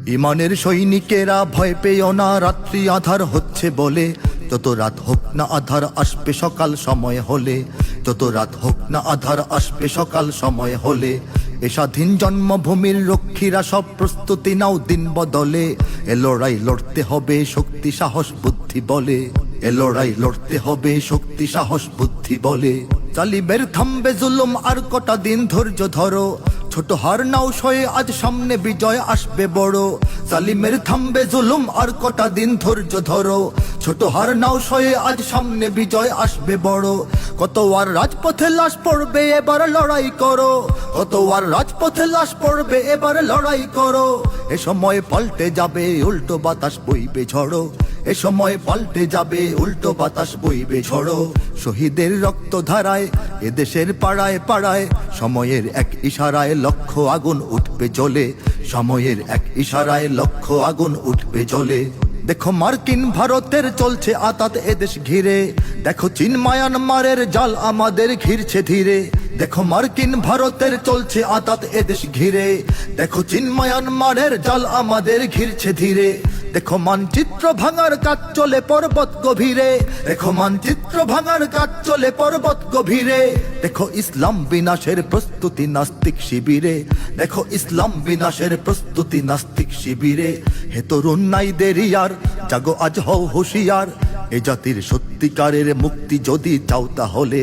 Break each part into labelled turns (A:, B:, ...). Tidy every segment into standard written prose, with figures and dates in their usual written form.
A: ইমানের সৈনিকেরা ভয় পেও না, রাত্রি আধার হচ্ছে বলে। যত রাত হোক না আধার আসবে সকাল সময় হলে। যত রাত হোক না আধার আসবে সকাল সময় হলে। এ স্বাধীন জন্মভূমির রক্ষীরা সব প্রস্তুতি নাও দিন বদলে। এ লড়াই লড়তে হবে শক্তি সাহস বুদ্ধি বলে। এ লড়াই লড়তে হবে শক্তি সাহস বুদ্ধি বলে। জালিমের থামবে জুলুম আর কটা দিন ধৈর্য ধরো। ছোট হার নাও সয়ে আজ সামনে বিজয় আসবে বড়। জালিমের থামবে জুলুম আর কটা দিন ধৈর্য ধরো। ছোট হার নাও সয়ে আজ সামনে বিজয় আসবে বড়। কত আর রাজপথে লাশ পড়বে এবার লড়াই করো। কত আর রাজপথে লাশ পড়বে এবার লড়াই করো। এ সময় পাল্টে যাবে উল্টো বাতাস বইবে ঝড়ো। এ সময় পাল্টে যাবে উল্টো বাতাস বইবে ঝড়ো। শহীদের রক্ত ধারায় এদেশের পাড়ায় পাড়ায় সময়ের এক ইশারায় লক্ষ আগুন উঠবে জ্বলে। সময়ের এক ইশারায় লক্ষ আগুন উঠবে জ্বলে। দেখো মার্কিন ভারতের চলছে আতাত এদেশ ঘিরে। দেখো চীন মায়ানমারের জাল আমাদের ঘিরছে ধীরে। দেখো মার্কিন ভারতের চলছে আতাত এদেশ ঘিরে। দেখো চীন মায়ানমারের জাল আমাদের ঘিরছে ধীরে। দেখো মানচিত্র ভাঙার কাজ চলে পর্বত গভীরে। দেখো মানচিত্র ভাঙার কাজ চলে পর্বত গভীরে। দেখো ইসলাম বিনাশের প্রস্তুতি নাস্তিক শিবিরে। দেখো ইসলাম বিনাশের প্রস্তুতি নাস্তিক শিবিরে। হে তরুণ নাই দেরি আর, জাগো আজ হও হুঁশিয়ার। এ জাতির সত্যিকারের মুক্তি যদি চাও তাহলে।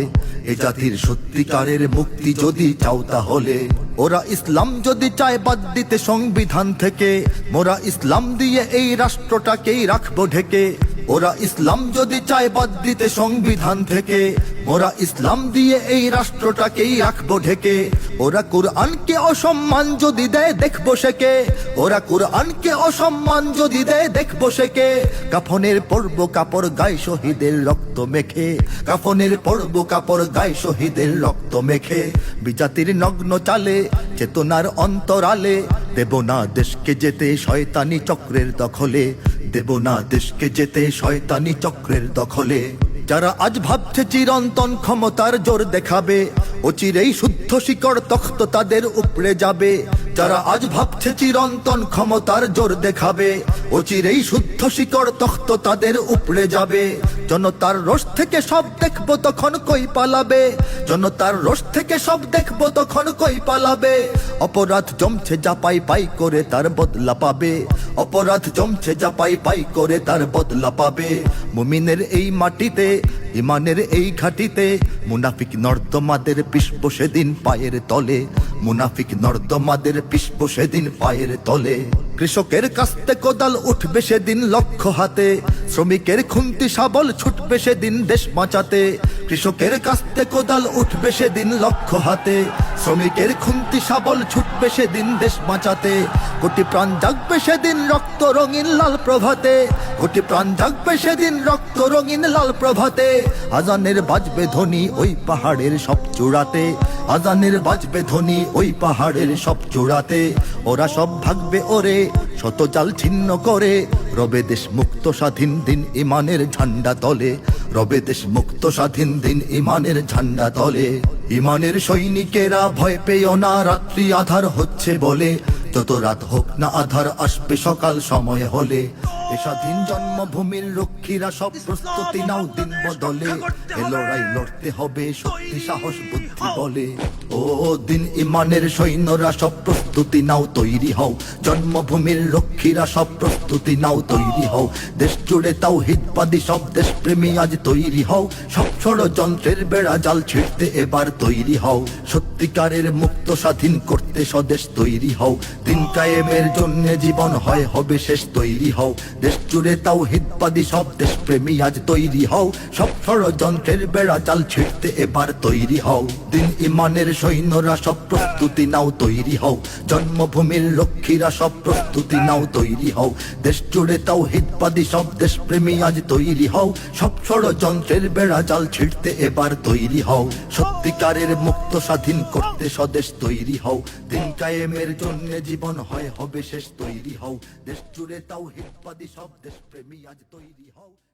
A: এ জাতির সত্যিকারের মুক্তি যদি চাও তাহলে। ওরা ইসলাম যদি চায় বাদ দিতে সংবিধান থেকে, মোরা ইসলাম দিয়ে এই রাষ্ট্রটাকেই রাখবো ঢেকে। ওরা ইসলাম যদি চায় বাদ দিতে সংবিধান থেকে, মোরা ইসলাম দিয়ে এই রাষ্ট্রটাকেই রাখবো ঢেকে। ওরা কুরআনকে অসম্মান যদি দেয় দেখবো সেকে। ওরা কুরআনকে অসম্মান যদি দেয় দেখবো সেকে। কাফনের পরব কাপড় গায়ে শহীদের রক্ত মেখে। কাফনের পরব কাপড় গায়ে শহীদের রক্ত মেখে। বিজাতির নগ্ন চালে চেতনার অন্তরালে। দেব না দেশকে যেতে শয়তানি চক্রের দখলে। দেব না দেশকে যেতে শয়তানি চক্রের দখলে। যারা আজ ভাবছে চিরন্তন ক্ষমতার জোর দেখাবে, অচিরেই শুদ্ধ শিকড় তখ্ত তাদের উপড়ে যাবে। যারা আজ ভাবছে চিরন্তন ক্ষমতার জোর দেখাবে, অচিরেই শুদ্ধ শিকড় তখ্ত তাদের উপড়ে যাবে। জনতার রোষ থেকে সব দেখবো তখন কই পালাবে। জনতার রোষ থেকে সব দেখবো তখন কই পালাবে। অপরাধ জমছে যা পাই পাই করে তার বদলা পাবে। অপরাধ জমছে যা পাই পাই করে তার বদলা পাবে। মুমিনের এই মাটিতে ইমানের এই ঘাটিতে মুনাফিক নর্দমাদের পিষব সেদিন পায়ের তলে। মুনাফিক নর্দমাদের পিষব সেদিন পায়ের তলে। কৃষকের কাস্তে কোদাল উঠবে সেদিন লক্ষ হাতে। শ্রমিকের খুন্তি শাবল ছুটবে সেদিন দেশ বাঁচাতে। কৃষকের কাস্তে কোদাল উঠবে সেদিন লক্ষ হাতে। শ্রমিকের খুন্তি শাবল ছুটবে সেদিন দেশ বাঁচাতে। কোটি প্রাণ জাগবে সেদিন রক্ত রঙিন লাল প্রভাতে। কোটি প্রাণ জাগবে সেদিন রক্ত রঙিন লাল প্রভাতে। আজানের বাজবে ধ্বনি ওই পাহাড়ের সব চূড়াতে। আজানের বাজবে ধ্বনি ওই পাহাড়ের সব চূড়াতে। ওরা সব ভাগবে ওরে শত জাল ছিন্ন করে। রবে দেশ মুক্ত স্বাধীন দিন ইমানের ঝান্ডা তলে। রবে দেশ মুক্ত স্বাধীন দিন ইমানের ঝান্ডা তলে। ইমানের সৈনিকেরা ভয় পেও না, রাত্রি আধার হচ্ছে বলে। যত রাত হোক না আধার আসবে সকাল সময় হলে। এ স্বাধীন জন্মভূমির রক্ষীরা সব প্রস্তুতি নাও দিন বদলে। এ লড়াই লড়তে হবে শক্তি সাহস বুদ্ধি বলে। ও দিন ইমানের সৈন্যরা সব প্রস্তুতি নাও তৈরি হও। জন্মভূমির রক্ষীরা সব প্রস্তুতি নাও তৈরি হও। দেশ জুড়ে তাওহীদবাদী সব দেশপ্রেমী আজ তৈরি হও। সব ষড়যন্ত্রের বেড়া জাল ছিঁড়তে এবার তৈরি হও। সত্যিকারের মুক্ত স্বাধীন করতে স্বদেশ তৈরি হও। দিন কায়েমের জন্য জীবন হয় হবে শেষ তৈরি হও। দেশ জুড়ে তাওহীদবাদী সব দেশপ্রেমী আজ তৈরি হও। সব ষড়যন্ত্রের বেড়া জাল ছিঁড়তে এবার তৈরি হও। দিন ইমানের সৈন্যরা সব প্রস্তুতি নাও তৈরি হও। জন্মভূমির রক্ষীরা সব প্রস্তুতি নাও তৈরি হও। দেশ জুড়ে তাওহীদবাদী সব দেশপ্রেমী আজ তৈরি হও। সব ষড়যন্ত্রের বেড়া জাল ছিঁড়তে এবার তৈরি হও। সত্যিকারের মুক্ত স্বাধীন করতে স্বদেশ তৈরি হও। দিন কায়েমের জন্য জীবন হয় হবে শেষ তৈরি হও। দেশ জুড়ে তাওহীদবাদী সব দেশপ্রেমী আজ তৈরি হও।